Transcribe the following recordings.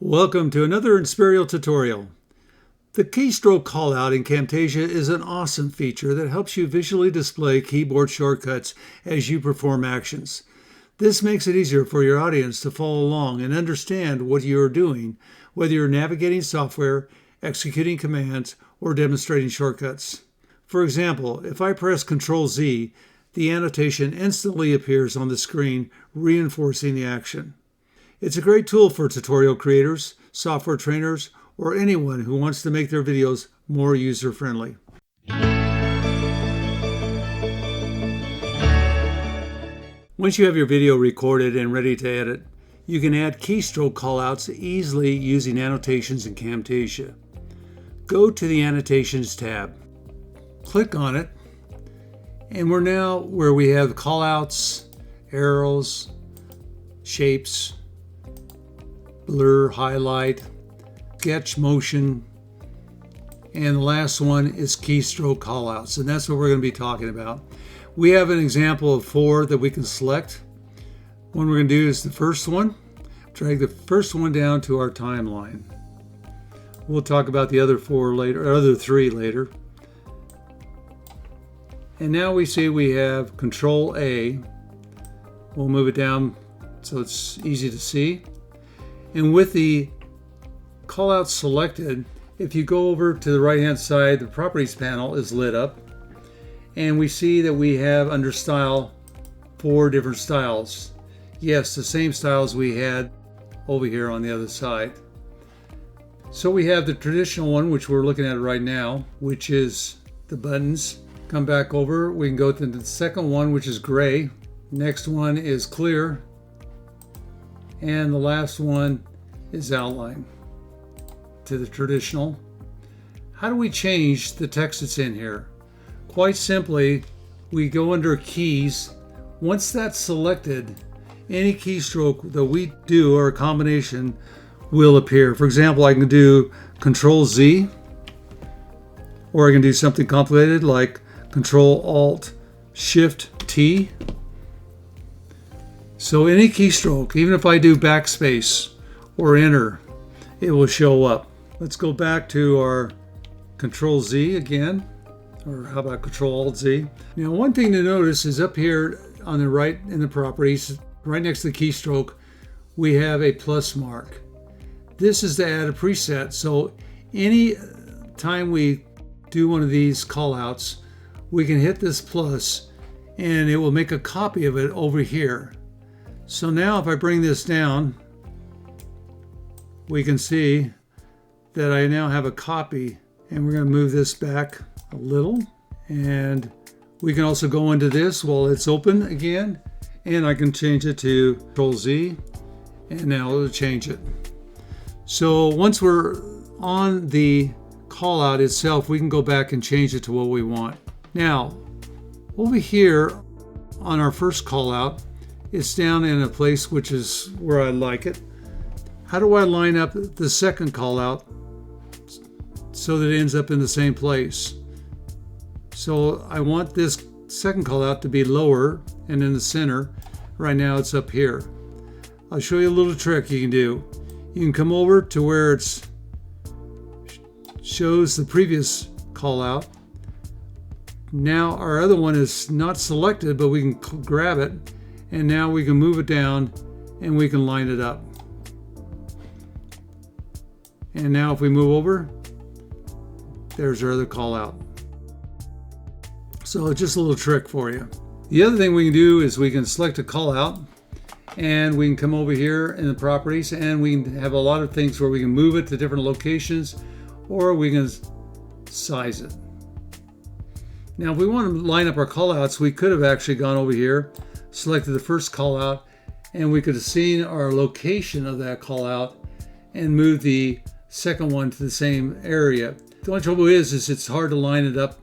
Welcome to another Inspirio tutorial. The keystroke callout in Camtasia is an awesome feature that helps you visually display keyboard shortcuts as you perform actions. This makes it easier for your audience to follow along and understand what you are doing, whether you're navigating software, executing commands, or demonstrating shortcuts. For example, if I press Ctrl-Z, the annotation instantly appears on the screen, reinforcing the action. It's a great tool for tutorial creators, software trainers, or anyone who wants to make their videos more user-friendly. Once you have your video recorded and ready to edit, you can add keystroke callouts easily using Annotations in Camtasia. Go to the Annotations tab, click on it, and we're now where we have callouts, arrows, shapes, blur, highlight, sketch motion, and the last one is keystroke callouts, and that's what we're going to be talking about. We have an example of 4 that we can select. One we're going to do is the first one. Drag the first one down to our timeline. We'll talk about the other 4 later, or other 3 later. And now we see we have Control-A. We'll move it down so it's easy to see. And with the callout selected, if you go over to the right hand side, the properties panel is lit up. And we see that we have under style 4 different styles. Yes, the same styles we had over here on the other side. So we have the traditional one, which we're looking at right now, which is the buttons. Come back over, we can go to the second one, which is gray. Next one is clear. And the last one is outline to the traditional. How do we change the text that's in here? Quite simply, we go under keys. Once that's selected, any keystroke that we do or a combination will appear. For example, I can do Control-Z, or I can do something complicated like Control-Alt-Shift-T. So any keystroke, even if I do backspace or enter, it will show up. Let's go back to our Control-Z again, or how about Control-Alt-Z? Now, one thing to notice is up here on the right in the properties, right next to the keystroke, we have a plus mark. This is to add a preset. So any time we do one of these callouts, we can hit this plus and it will make a copy of it over here. So now if I bring this down, we can see that I now have a copy, and we're going to move this back a little, and we can also go into this while it's open again, and I can change it to Control-Z, and now it'll change it. So once we're on the callout itself, we can go back and change it to what we want. Now, over here on our first callout, it's down in a place which is where I like it. How do I line up the second callout so that it ends up in the same place? So I want this second callout to be lower and in the center. Right now it's up here. I'll show you a little trick you can do. You can come over to where it shows the previous callout. Now our other one is not selected, but we can grab it. And now we can move it down and we can line it up. And now if we move over, there's our other call out. So just a little trick for you. The other thing we can do is we can select a call out and we can come over here in the properties and we can have a lot of things where we can move it to different locations or we can size it. Now if we want to line up our call outs, we could have actually gone over here, selected the first call out, and we could have seen our location of that call out and moved the second one to the same area. The only trouble is it's hard to line it up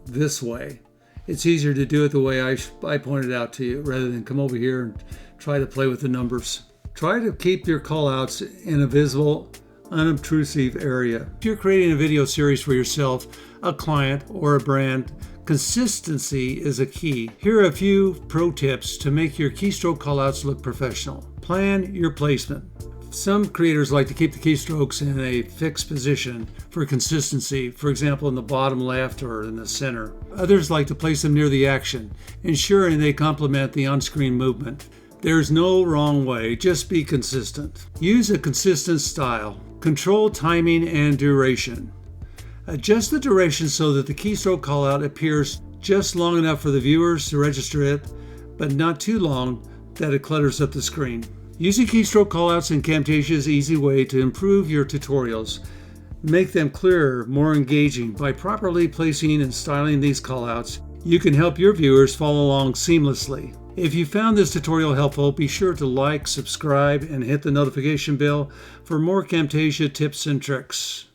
this way. It's easier to do it the way I pointed out to you rather than come over here and try to play with the numbers. Try to keep your callouts in a visible, unobtrusive area. If you're creating a video series for yourself, a client, or a brand, consistency is a key. Here are a few pro tips to make your keystroke callouts look professional. Plan your placement. Some creators like to keep the keystrokes in a fixed position for consistency, for example in the bottom left or in the center. Others like to place them near the action, ensuring they complement the on-screen movement. There's no wrong way, just be consistent. Use a consistent style. Control timing and duration. Adjust the duration so that the keystroke callout appears just long enough for the viewers to register it, but not too long that it clutters up the screen. Using keystroke callouts in Camtasia is an easy way to improve your tutorials. Make them clearer, more engaging. By properly placing and styling these callouts, you can help your viewers follow along seamlessly. If you found this tutorial helpful, be sure to like, subscribe, and hit the notification bell for more Camtasia tips and tricks.